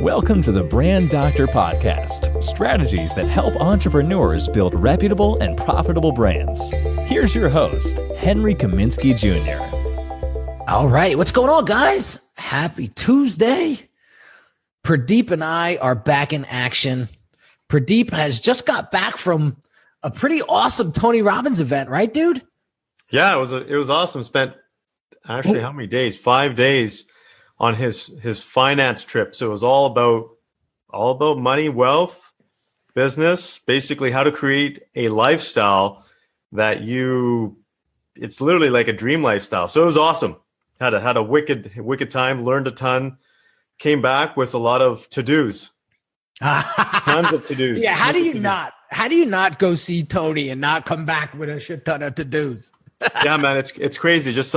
Welcome to the Brand Doctor Podcast, strategies that help entrepreneurs build reputable and profitable brands. Here's your host, Henry Kaminski Jr. All right, what's going on, guys? Happy Tuesday. Pradeep and I are back in action. Pradeep has just got back from a pretty awesome Tony Robbins event, right, dude? Yeah, it was awesome. Spent actually how many days? 5 days on his finance trip. So it was all about money, wealth, business, basically how to create a lifestyle that it's literally like a dream lifestyle. So it was awesome. Had a wicked time, learned a ton, came back with a lot of to-dos. Tons of to-dos. Yeah, how do you not go see Tony and not come back with a shit ton of to-dos? Yeah, man, it's crazy. Just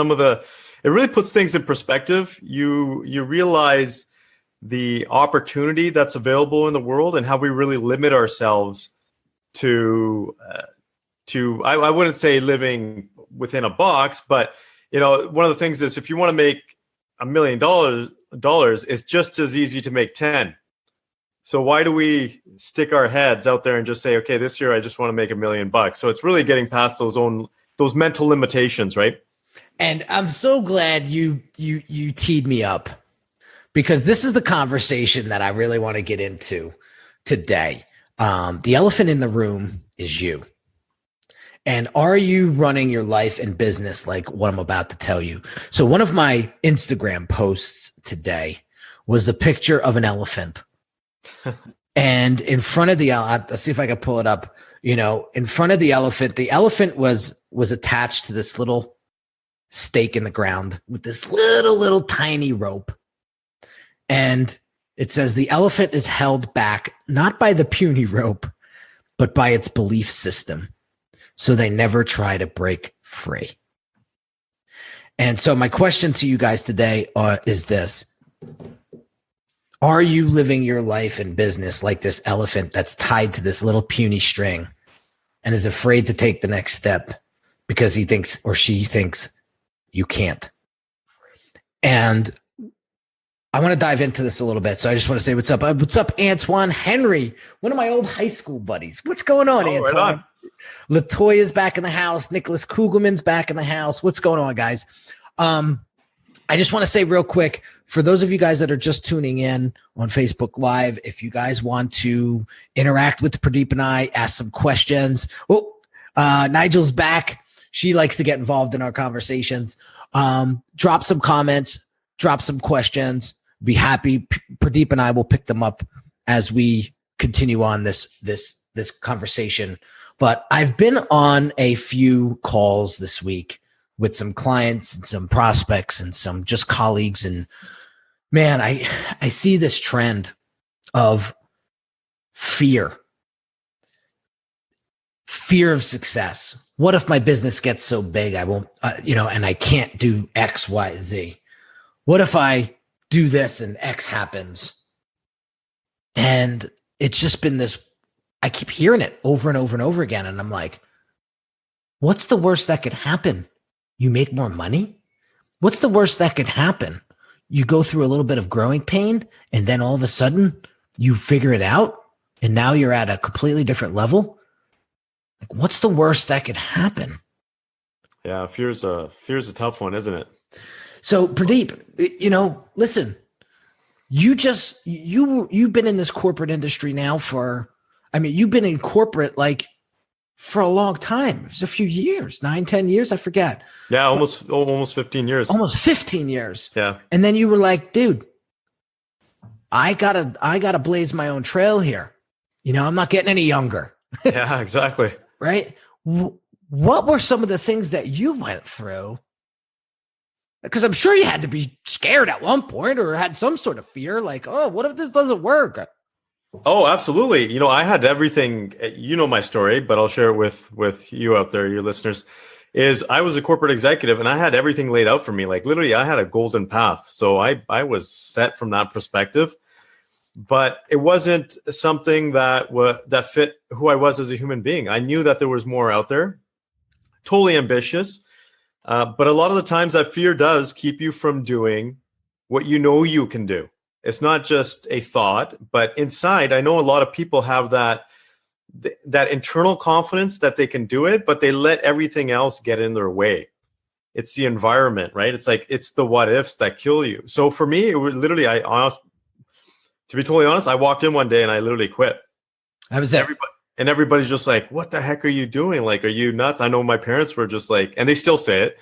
it really puts things in perspective. You realize the opportunity that's available in the world and how we really limit ourselves to I wouldn't say living within a box, but one of the things is if you want to make $1 million, it's just as easy to make 10. So why do we stick our heads out there and just say, okay, this year I just want to make $1 million? So it's really getting past those mental limitations, right? And I'm so glad you teed me up, because this is the conversation that I really want to get into today. The elephant in the room is you. And are you running your life and business like what I'm about to tell you? So one of my Instagram posts today was a picture of an elephant. And in front of let's see if I can pull it up. In front of the elephant was attached to this little stake in the ground with this little tiny rope. And it says the elephant is held back not by the puny rope, but by its belief system. So they never try to break free. And so my question to you guys today is this. Are you living your life and business like this elephant that's tied to this little puny string and is afraid to take the next step because he thinks or she thinks you can't? And I want to dive into this a little bit. So I just want to say what's up. What's up, Antoine Henry, one of my old high school buddies. What's going on, Antoine? Right on. Latoya's back in the house. Nicholas Kugelman's back in the house. What's going on, guys? I just want to say real quick, for those of you guys that are just tuning in on Facebook Live, if you guys want to interact with Pradeep and I, ask some questions. Nigel's back. She likes to get involved in our conversations. Drop some comments, drop some questions. Be happy. Pradeep and I will pick them up as we continue on this conversation. But I've been on a few calls this week with some clients and some prospects and some just colleagues. And man, I see this trend of fear of success. What if my business gets so big I won't, and I can't do X, Y, Z? What if I do this and X happens? And it's just been this, I keep hearing it over and over and over again. And I'm like, what's the worst that could happen? You make more money? What's the worst that could happen? You go through a little bit of growing pain and then all of a sudden you figure it out and now you're at a completely different level. Like, what's the worst that could happen? Yeah, fear's a tough one, isn't it? So Pradeep, listen, you've been in this corporate industry now you've been in corporate for a long time. It's a few years, 9-10 years, I forget. Yeah, almost 15 years. Almost 15 years. Yeah. And then you were like, dude, I gotta blaze my own trail here. I'm not getting any younger. Yeah, exactly. Right? What were some of the things that you went through? Because I'm sure you had to be scared at one point or had some sort of fear, like, oh, what if this doesn't work? Oh, absolutely. I had everything, my story, but I'll share it with you out there, your listeners, is I was a corporate executive and I had everything laid out for me. Like literally I had a golden path. So I was set from that perspective, but it wasn't something that fit who I was as a human being. I knew that there was more out there, totally ambitious. But a lot of the times that fear does keep you from doing what you know you can do. It's not just a thought, but inside, I know a lot of people have that internal confidence that they can do it, but they let everything else get in their way. It's the environment, right? It's like, it's the what ifs that kill you. So for me, it was literally, to be totally honest, I walked in one day and I literally quit. I was there. And everybody's just like, what the heck are you doing? Like, are you nuts? I know my parents were just like, and they still say it.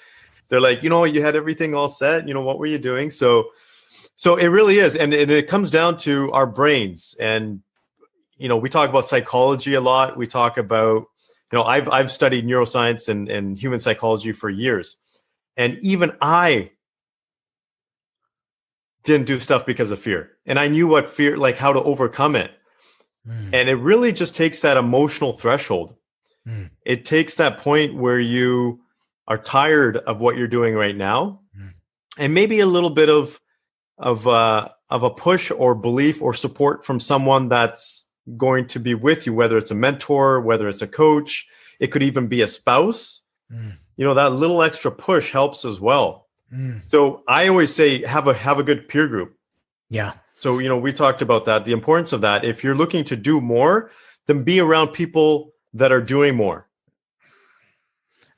They're like, you had everything all set. What were you doing? So it really is. And it comes down to our brains. And, we talk about psychology a lot. We talk about, I've studied neuroscience and human psychology for years. And even I didn't do stuff because of fear. And I knew what fear, like how to overcome it. And it really just takes that emotional threshold. It takes that point where you are tired of what you're doing right now, and maybe a little bit of a push or belief or support from someone that's going to be with you, whether it's a mentor, whether it's a coach, it could even be a spouse. That little extra push helps as well. So I always say, have a good peer group. Yeah. So, we talked about that, the importance of that. If you're looking to do more, then be around people that are doing more.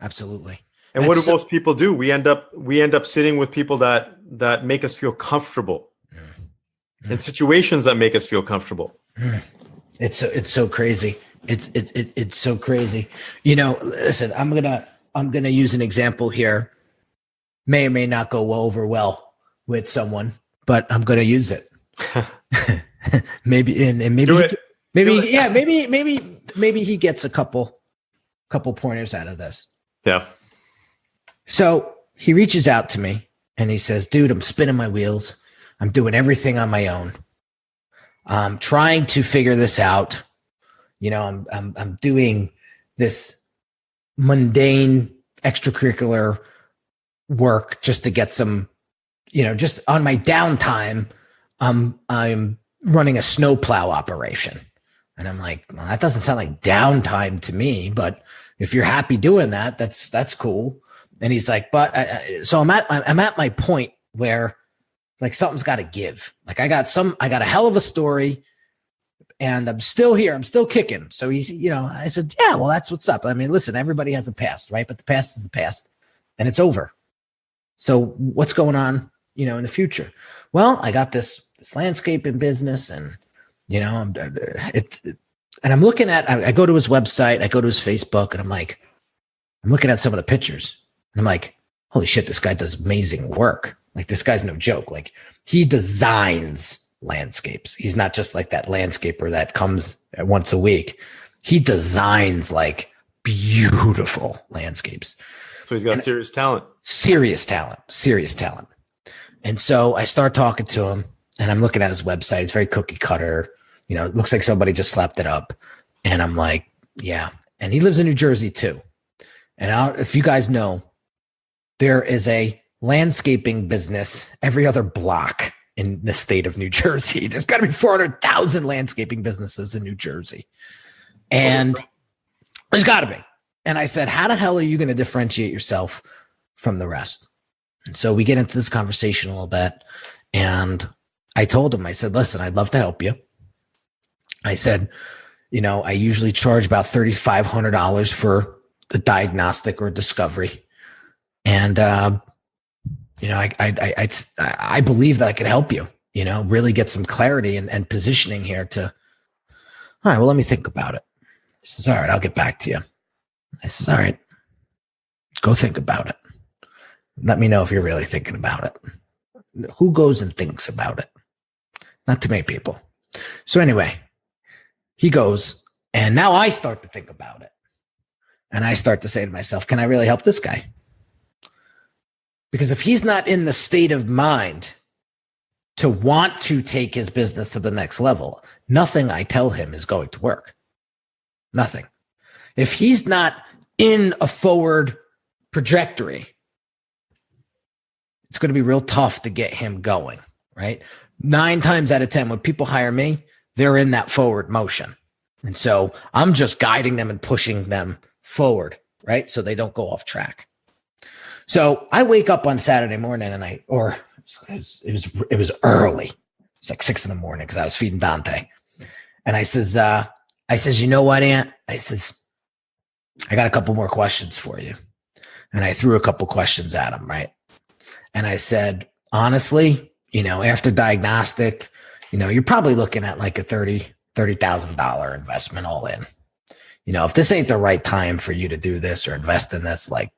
Absolutely. And what do most people do? We end up sitting with people that make us feel comfortable in situations that make us feel comfortable. It's so crazy. It's so crazy. Listen, I'm gonna use an example here. May or may not go over well with someone, but I'm gonna use it. maybe he gets a couple pointers out of this. Yeah. So he reaches out to me and he says, dude, I'm spinning my wheels. I'm doing everything on my own. I'm trying to figure this out. I'm doing this mundane extracurricular work just to get some, just on my downtime. I'm running a snowplow operation. And I'm like, well, that doesn't sound like downtime to me, but if you're happy doing that, that's cool. And he's like, but so I'm at my point where like something's got to give. Like I got a hell of a story and I'm still here. I'm still kicking. So he's, I said, yeah, well, that's what's up. I mean, listen, everybody has a past, right? But the past is the past and it's over. So what's going on, in the future? Well, I got this landscaping business and, and I'm looking at, I go to his website, I go to his Facebook and I'm looking at some of the pictures and I'm like, holy shit, this guy does amazing work. Like this guy's no joke. Like he designs landscapes. He's not just like that landscaper that comes once a week. He designs like beautiful landscapes. So he's got serious talent. Serious talent. And so I start talking to him and I'm looking at his website. It's very cookie cutter. It looks like somebody just slapped it up. And I'm like, yeah. And he lives in New Jersey too. And if you guys know, there is a landscaping business every other block in the state of New Jersey. There's got to be 400,000 landscaping businesses in New Jersey. And there's got to be. And I said, how the hell are you going to differentiate yourself from the rest? And so we get into this conversation a little bit. And I told him, I said, listen, I'd love to help you. I said, I usually charge about $3,500 for the diagnostic or discovery. And, I believe that I could help you, really get some clarity and positioning here to, all right, well, let me think about it. He says, all right, I'll get back to you. I says, all right, go think about it. Let me know if you're really thinking about it. Who goes and thinks about it? Not too many people. So anyway, he goes, and now I start to think about it. And I start to say to myself, can I really help this guy? Because if he's not in the state of mind to want to take his business to the next level, nothing I tell him is going to work. Nothing. If he's not in a forward trajectory, it's going to be real tough to get him going, right? 9 times out of 10, when people hire me, they're in that forward motion. And so I'm just guiding them and pushing them forward, right? So they don't go off track. So I wake up on Saturday morning and it was early. It's like 6 a.m. because I was feeding Dante. And I says, you know what, Aunt? I says, I got a couple more questions for you. And I threw a couple questions at him, right? And I said, honestly, after diagnostic, you're probably looking at like a $30,000 investment all in. If this ain't the right time for you to do this or invest in this, like,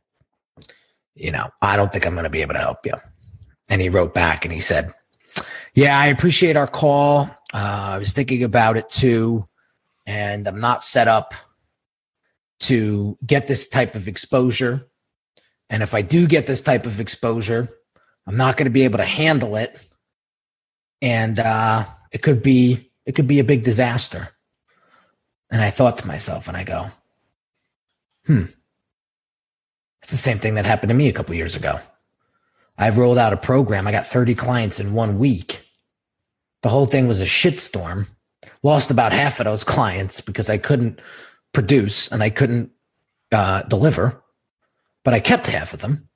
I don't think I'm going to be able to help you. And he wrote back and he said, yeah, I appreciate our call. I was thinking about it too. And I'm not set up to get this type of exposure. And if I do get this type of exposure, I'm not going to be able to handle it. And it could be a big disaster. And I thought to myself, and I go, it's the same thing that happened to me a couple years ago. I rolled out a program. I got 30 clients in 1 week. The whole thing was a shitstorm. Lost about half of those clients because I couldn't produce and I couldn't deliver, but I kept half of them.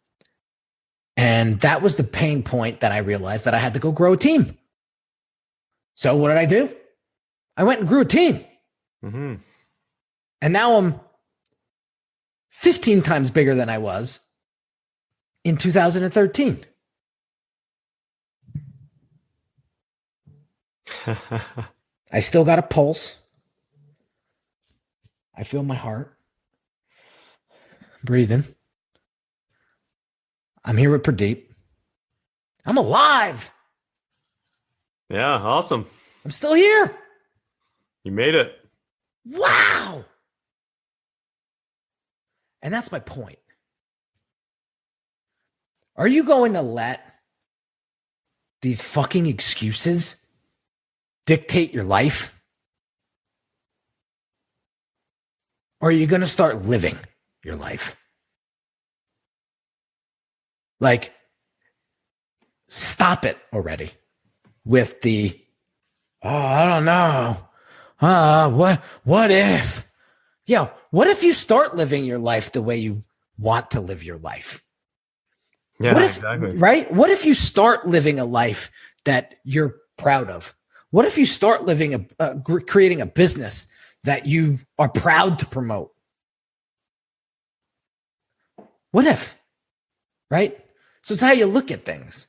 And that was the pain point that I realized that I had to go grow a team. So what did I do? I went and grew a team. Mm-hmm. And now I'm 15 times bigger than I was in 2013. I still got a pulse. I feel my heart breathing. I'm here with Pradeep. I'm alive. Yeah, awesome. I'm still here. You made it. Wow. And that's my point. Are you going to let these fucking excuses dictate your life? Or are you going to start living your life? Like, stop it already with the, I don't know. What if? Yeah, what if you start living your life the way you want to live your life? Yeah, what if, exactly. Right? What if you start living a life that you're proud of? What if you start living creating a business that you are proud to promote? What if? Right? So it's how you look at things.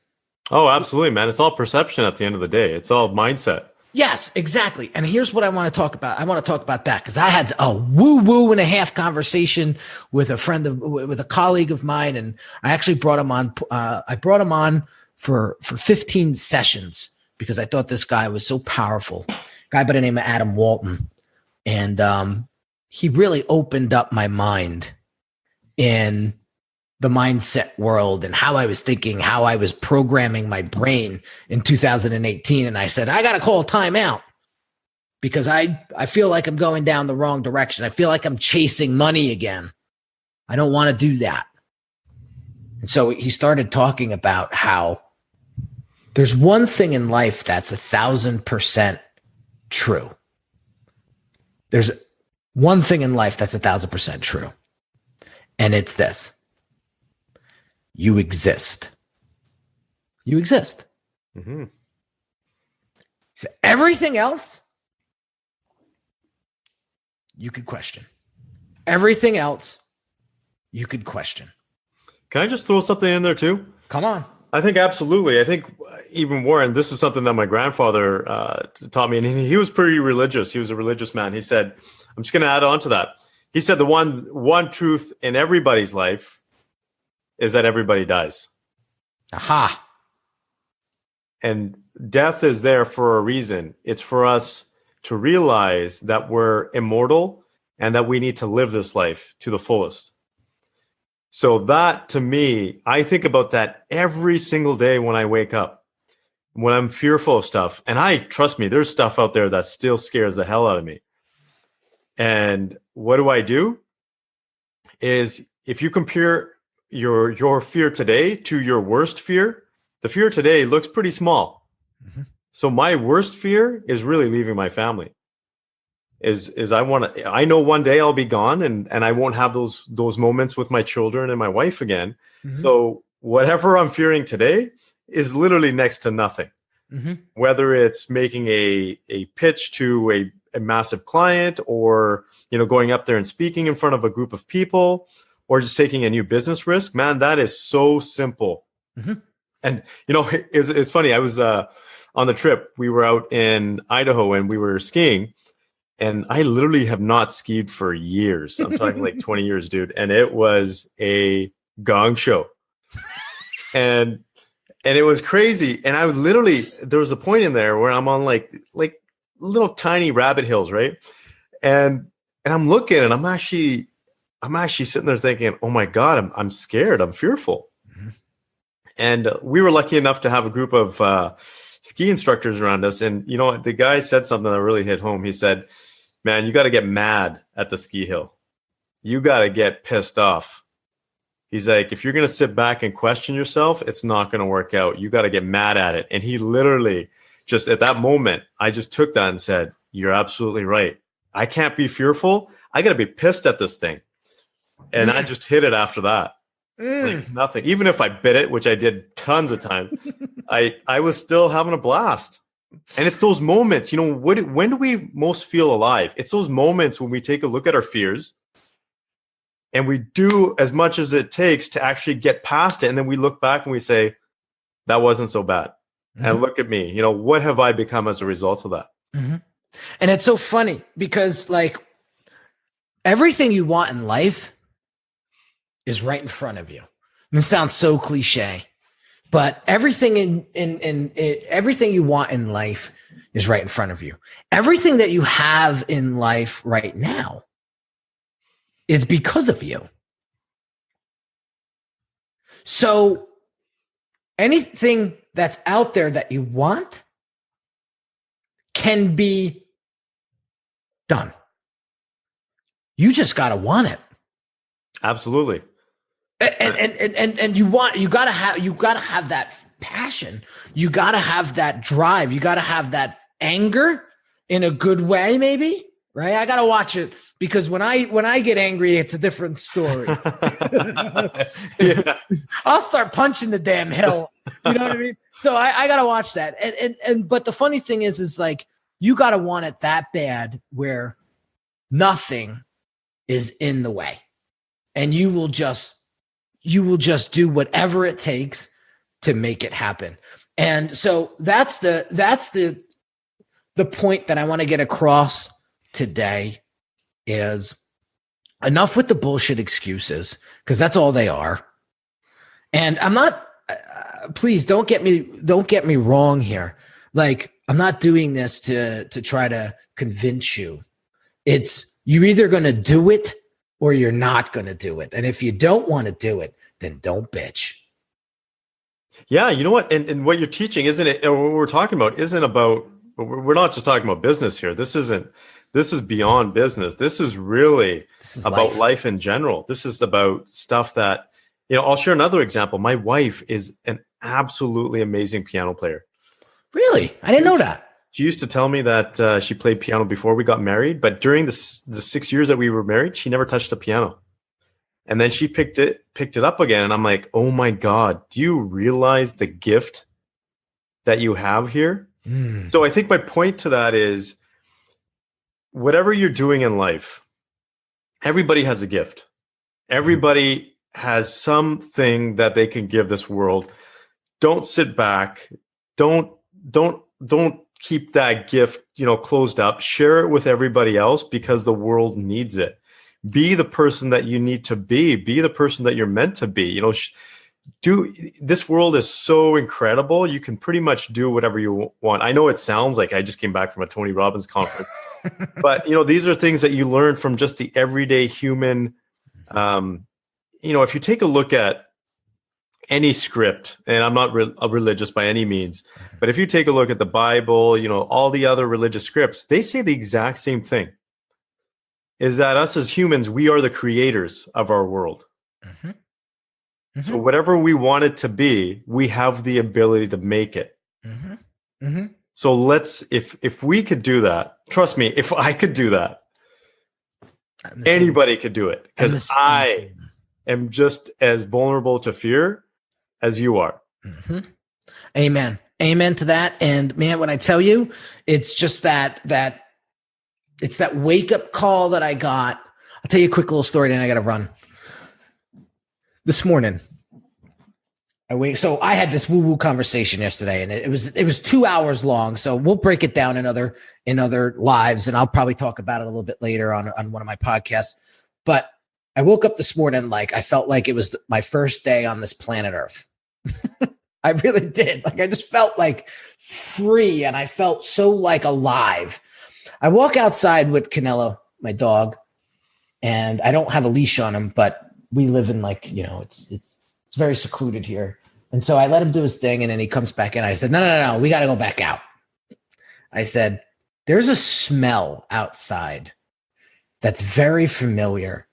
Oh, absolutely, man. It's all perception at the end of the day. It's all mindset. Yes, exactly. And here's what I want to talk about. I want to talk about that because I had a woo and a half conversation with with a colleague of mine, and I actually brought him on. I brought him on for 15 sessions because I thought this guy was so powerful. Guy by the name of Adam Walton, and he really opened up my mind in the mindset world and how I was thinking, how I was programming my brain in 2018. And I said, I got to call time out because I feel like I'm going down the wrong direction. I feel like I'm chasing money again. I don't want to do that. And so he started talking about how there's one thing in life that's 1,000% true. There's one thing in life that's 1,000% true. And it's this. You exist. You exist. Mm-hmm. So everything else, you could question. Everything else, you could question. Can I just throw something in there too? Come on. I think absolutely. I think even Warren, this is something that my grandfather taught me, and he was pretty religious. He was a religious man. He said, I'm just going to add on to that. He said the one truth in everybody's life is that everybody dies. Aha. And death is there for a reason. It's for us to realize that we're immortal and that we need to live this life to the fullest. So that, to me, I think about that every single day when I wake up, when I'm fearful of stuff. And trust me, there's stuff out there that still scares the hell out of me. And what do? Is if you compare your fear today to your worst fear, the fear today looks pretty small. Mm-hmm. So my worst fear is really leaving my family. I know one day I'll be gone and I won't have those moments with my children and my wife again. Mm-hmm. So whatever I'm fearing today is literally next to nothing. whether it's making a pitch to a massive client, or, going up there and speaking in front of a group of people, or just taking a new business risk, man, that is so simple. And, it's funny. I was on the trip. We were out in Idaho and we were skiing, and I literally have not skied for years. I'm talking like 20 years, dude. And it was a gong show. And it was crazy. And I would literally, there was a point in there where I'm on like little tiny rabbit hills, right? And I'm looking, and I'm actually sitting there thinking, oh my God, I'm scared. I'm fearful. And we were lucky enough to have a group of ski instructors around us. And, the guy said something that really hit home. He said, man, you got to get mad at the ski hill. You got to get pissed off. He's like, if you're going to sit back and question yourself, it's not going to work out. You got to get mad at it. And he literally just at that moment, I just took that and said, you're absolutely right. I can't be fearful. I got to be pissed at this thing. And I just hit it after that. Like nothing. Even if I bit it, which I did tons of times, I was still having a blast. And it's those moments, when do we most feel alive? It's those moments when we take a look at our fears and we do as much as it takes to actually get past it. And then we look back and we say, that wasn't so bad. And look at me, what have I become as a result of that? And it's so funny because everything you want in life is right in front of you. And this sounds so cliche, but everything everything you want in life is right in front of you. Everything that you have in life right now is because of you. So anything that's out there that you want can be done. You just got to want it. Absolutely. And you got to have that passion. You got to have that drive. You got to have that anger in a good way, maybe, right? I got to watch it because when I get angry, it's a different story. Yeah. I'll start punching the damn hill. You know what I mean? So I got to watch that. But the funny thing is you got to want it that bad where nothing is in the way. And you will just do whatever it takes to make it happen. And so that's the point that I want to get across today is enough with the bullshit excuses, because that's all they are. And I'm not, please don't get me wrong here. I'm not doing this to try to convince you. It's you're either going to do it or you're not going to do it. And if you don't want to do it, then don't bitch. Yeah, you know what? And what you're teaching, isn't it? Or what we're talking about isn't about, we're not just talking about business here. This is beyond business. This is about life in general. This is about stuff that, I'll share another example. My wife is an absolutely amazing piano player. Really? I didn't know that. She used to tell me that she played piano before we got married, but during the 6 years that we were married, she never touched a piano. And then she picked it up again. And I'm like, oh my God, do you realize the gift that you have here? So I think my point to that is whatever you're doing in life, everybody has a gift. Everybody has something that they can give this world. Don't sit back. Don't keep that gift, closed up. Share it with everybody else because the world needs it. Be the person that you need to be. Be the person that you're meant to be. This world is so incredible. You can pretty much do whatever you want. I know it sounds like I just came back from a Tony Robbins conference, but these are things that you learn from just the everyday human. If you take a look at any script, and I'm not religious by any means, but if you take a look at the Bible, all the other religious scripts, they say the exact same thing, is that us as humans, we are the creators of our world. So whatever we want it to be, we have the ability to make it. So let's, if we could do that, trust me, if I could do that, anybody could do it, because I am just as vulnerable to fear as you are. Amen. Amen to that. And man, when I tell you, it's just that it's that wake up call that I got. I'll tell you a quick little story, then I got to run. This morning, so I had this woo-woo conversation yesterday, and it was 2 hours long. So we'll break it down in other lives, and I'll probably talk about it a little bit later on one of my podcasts. But I woke up this morning like I felt like it was my first day on this planet Earth. I really did. Like I just felt like free, and I felt so like alive. I walk outside with Canelo, my dog, and I don't have a leash on him, but we live in it's very secluded here. And so I let him do his thing, and then he comes back in. I said, no, we got to go back out. I said, there's a smell outside that's very familiar.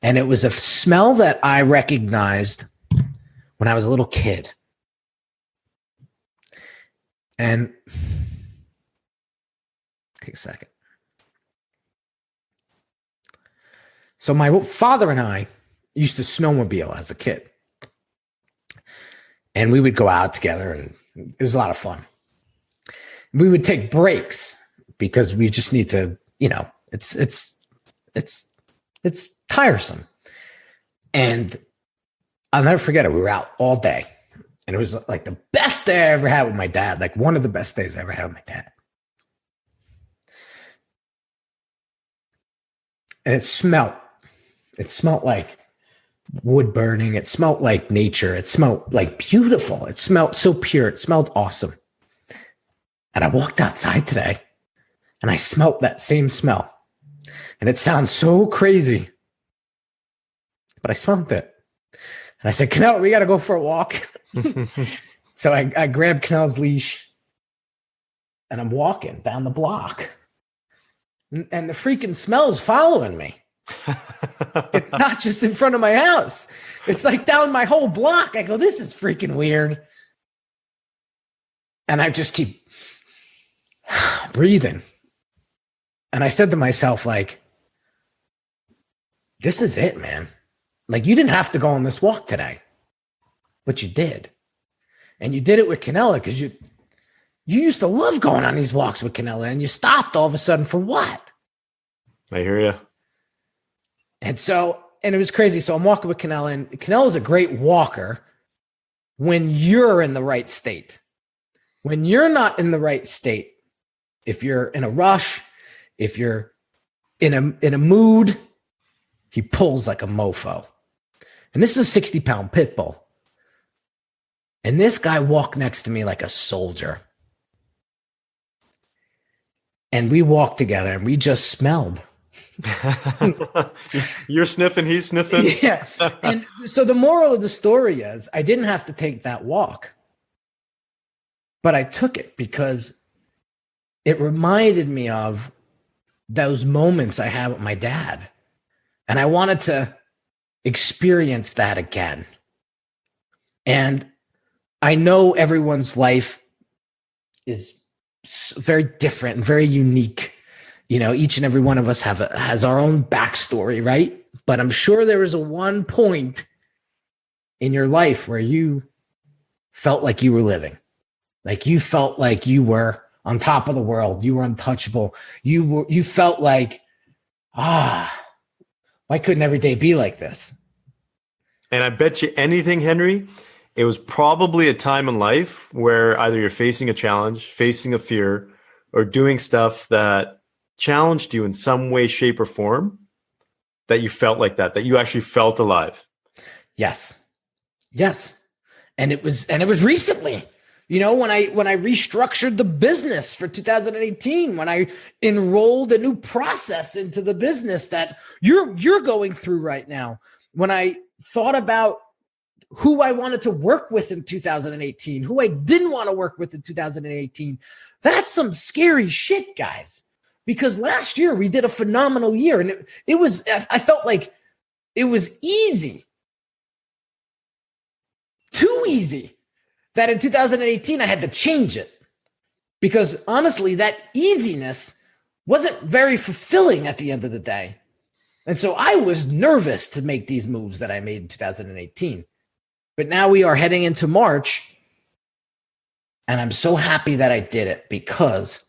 And it was a smell that I recognized when I was a little kid. And take a second. So my father and I used to snowmobile as a kid. And we would go out together, and it was a lot of fun. We would take breaks because we just need to, it's tiresome. And I'll never forget it. We were out all day. And it was like the best day I ever had with my dad, like one of the best days I ever had with my dad. And it smelled like wood burning. It smelled like nature. It smelled like beautiful. It smelled so pure. It smelled awesome. And I walked outside today and I smelled that same smell. And it sounds so crazy, but I smelled it. And I said, Canelo, we got to go for a walk. So I grabbed Canel's leash and I'm walking down the block. And the freaking smell is following me. It's not just in front of my house. It's like down my whole block. I go, this is freaking weird. And I just keep breathing. And I said to myself, like, this is it, man. Like, you didn't have to go on this walk today, but you did. And you did it with Canelo because you used to love going on these walks with Canelo, and you stopped all of a sudden for what? I hear you. And it was crazy. So I'm walking with Canelo, and Canelo is a great walker when you're in the right state. When you're not in the right state, if you're in a rush, if you're in a mood, he pulls like a mofo. And this is a 60-pound pit bull. And this guy walked next to me like a soldier. And we walked together and we just smelled. You're sniffing, he's sniffing. Yeah. And so the moral of the story is I didn't have to take that walk, but I took it because it reminded me of those moments I had with my dad. And I wanted to experience that again. And I know everyone's life is very different and very unique. You know, each and every one of us has our own backstory, right? But I'm sure there was a one point in your life where you felt like you were living, like you felt like you were on top of the world. You were untouchable. You felt like, why couldn't every day be like this? And I bet you anything, Henry, it was probably a time in life where either you're facing a challenge, facing a fear, or doing stuff that challenged you in some way, shape, or form, that you felt like that you actually felt alive. Yes. And it was recently, you know, when I restructured the business for 2018, when I enrolled a new process into the business that you're going through right now, when I thought about who I wanted to work with in 2018, who I didn't want to work with in 2018, that's some scary shit, guys. Because last year we did a phenomenal year, and I felt like it was easy, too easy, that in 2018 I had to change it. Because honestly, that easiness wasn't very fulfilling at the end of the day. And so I was nervous to make these moves that I made in 2018. But now we are heading into March, And I'm so happy that I did it because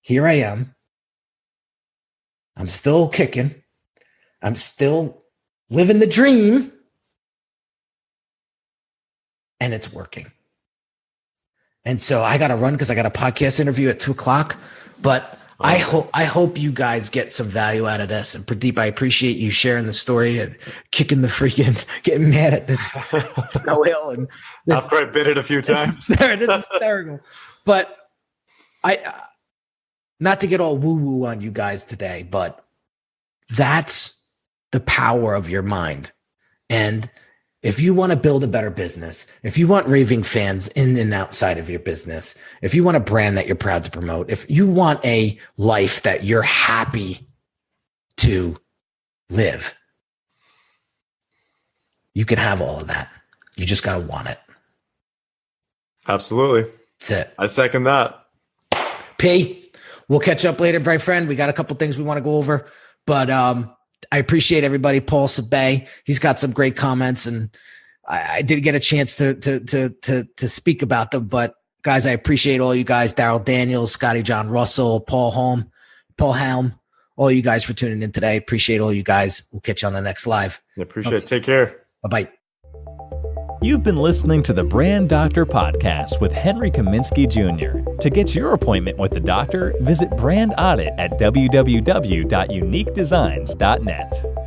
here I am. I'm still kicking. I'm still living the dream. And it's working. And so I got to run because I got a podcast interview at 2:00. But I hope you guys get some value out of this. And Pradeep, I appreciate you sharing the story and kicking the freaking, getting mad at this snow hill. And I've probably bit it a few times. It's hysterical. But not to get all woo-woo on you guys today, but that's the power of your mind. And if you want to build a better business, if you want raving fans in and outside of your business, if you want a brand that you're proud to promote, if you want a life that you're happy to live, you can have all of that. You just got to want it. Absolutely. That's it. I second that. P, we'll catch up later, bright friend. We got a couple things we want to go over, but I appreciate everybody. Paul Sabay, he's got some great comments, and I did get a chance to speak about them. But guys, I appreciate all you guys. Daryl Daniels, Scotty John Russell, Paul Helm, all you guys for tuning in today. Appreciate all you guys. We'll catch you on the next live. I appreciate it. Take care. Bye-bye. You've been listening to the Brand Doctor Podcast with Henry Kaminski Jr. To get your appointment with the doctor, visit Brand Audit at www.uniquedesignz.net.